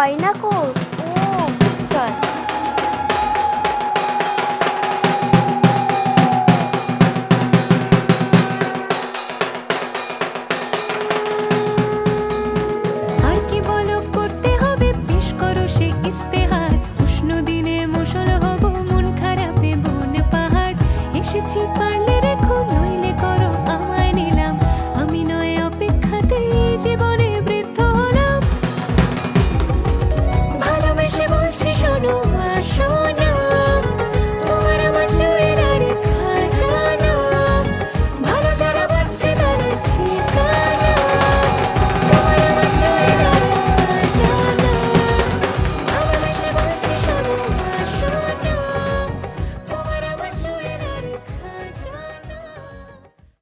গয়না কোট, ও চল। আর কি বলো করতে হবে, পেশ করো সে ইস্তেহার। উষ্ণ দিনে মুষল হব, মন খারাপে বন পাহাড়। এসেছি পারলে